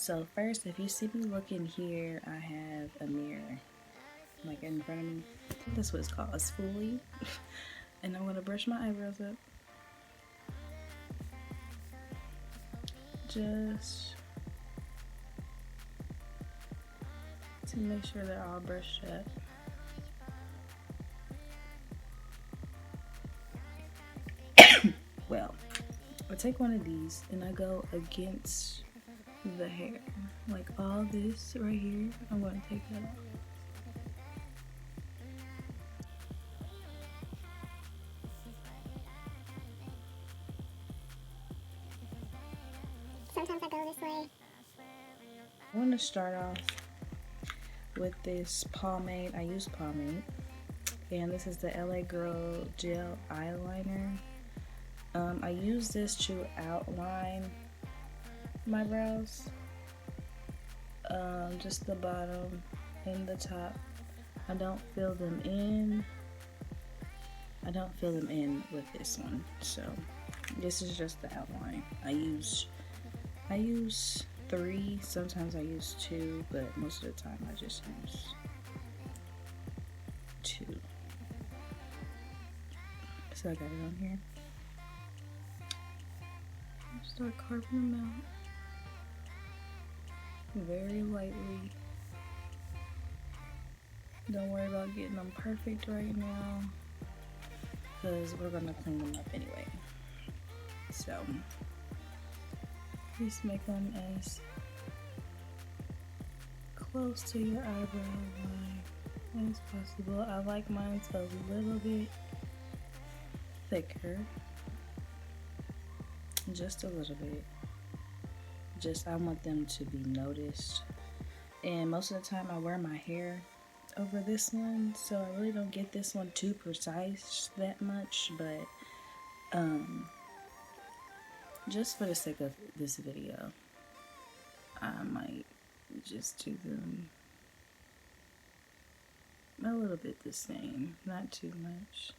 So first, if you see me looking here, I have a mirror like in front of me. That's what it's called, a spoolie. And I'm gonna brush my eyebrows up. Just to make sure they're all brushed up. Well, I take one of these and I go against the hair. Like all this right here, I'm going to take that off. Sometimes I go this way. I want to start off with this pomade. I use pomade. And this is the LA Girl Gel Eyeliner. I use this to outline my brows. Just the bottom and the top. I don't fill them in. I don't fill them in with this one. So this is just the outline. I use 3, sometimes I use 2, but most of the time I just use 2. So I got it on here. Start carving them out very lightly. Don't worry about getting them perfect right now, because we're gonna clean them up anyway. So just make them as close to your eyebrow line as possible. I like mine a little bit thicker, just a little bit. Just I want them to be noticed. And most of the time I wear my hair over this one, so I really don't get this one too precise that much, but just for the sake of this video, I might just do them a little bit the same, not too much.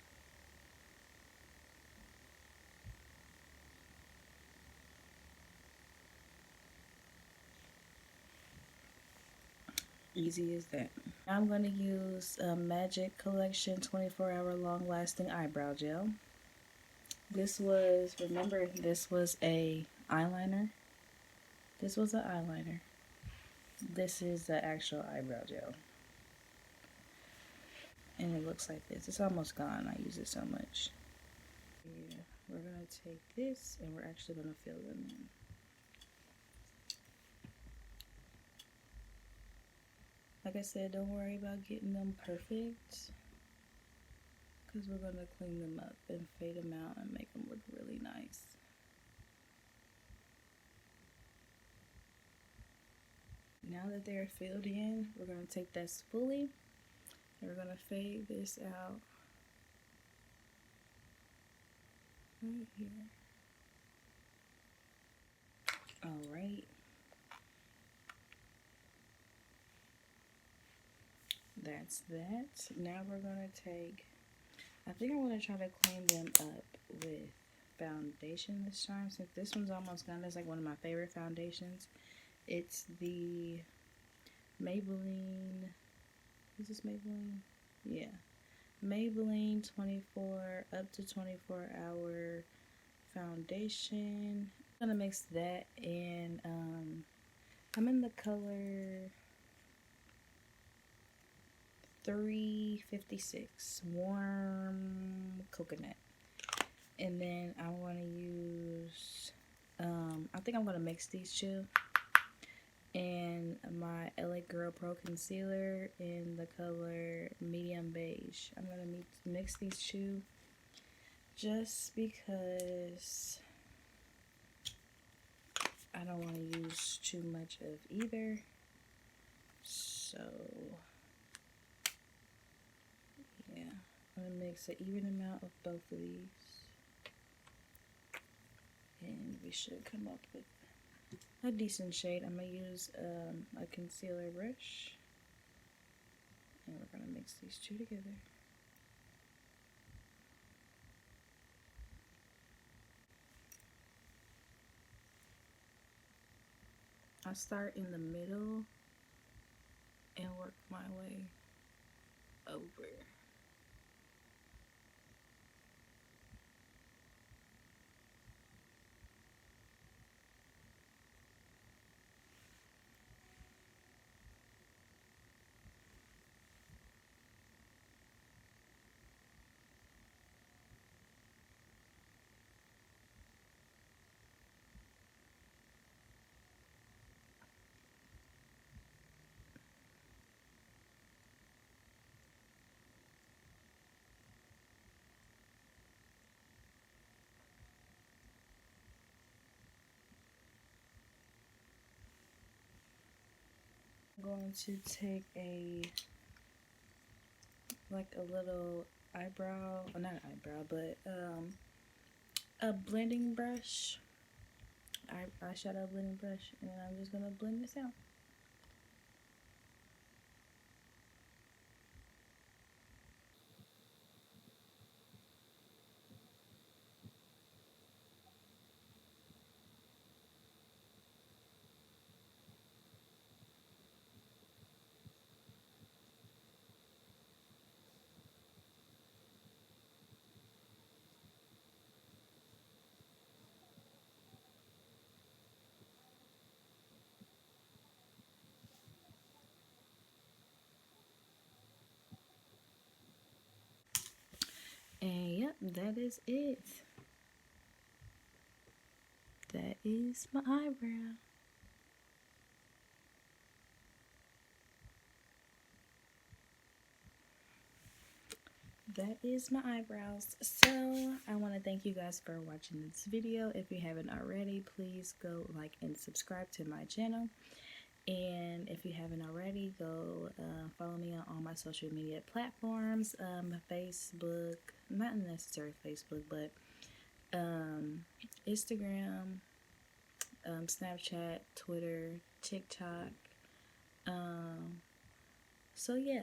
Easy as that. Now I'm going to use a Magic Collection 24-hour long-lasting eyebrow gel. This was, remember, this was a eyeliner. This was an eyeliner. This is the actual eyebrow gel. And it looks like this. It's almost gone. I use it so much. Yeah, we're going to take this and we're actually going to fill them in. Like I said, don't worry about getting them perfect, because we're going to clean them up and fade them out and make them look really nice. Now that they're filled in, we're going to take that spoolie and we're going to fade this out right here. Alright. That's that. Now we're going to take, I think I'm going to try to clean them up with foundation this time, since this one's almost done. It's like one of my favorite foundations. It's the Maybelline, is this Maybelline? Yeah. Maybelline 24 up to 24 hour foundation. I'm going to mix that and I'm in the color 356 warm coconut, and then I want to use I think I'm going to mix these two and my LA Girl Pro concealer in the color medium beige. I'm going to mix these two just because I don't want to use too much of either. So yeah, I'm going to mix an even amount of both of these, and we should come up with a decent shade. I'm going to use a concealer brush, and we're going to mix these two together. I start in the middle and work my way over. I'm going to take like a little eyebrow, well, not an eyebrow, but a blending brush, eyeshadow blending brush, and I'm just gonna blend this out. And yep, that is it. That is my eyebrow. That is my eyebrows. So I want to thank you guys for watching this video. If you haven't already, please go like and subscribe to my channel. And if you haven't already, go follow me on all my social media platforms. Facebook, not necessarily Facebook, but Instagram, Snapchat, Twitter, TikTok. So yeah,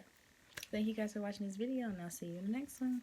thank you guys for watching this video, and I'll see you in the next one.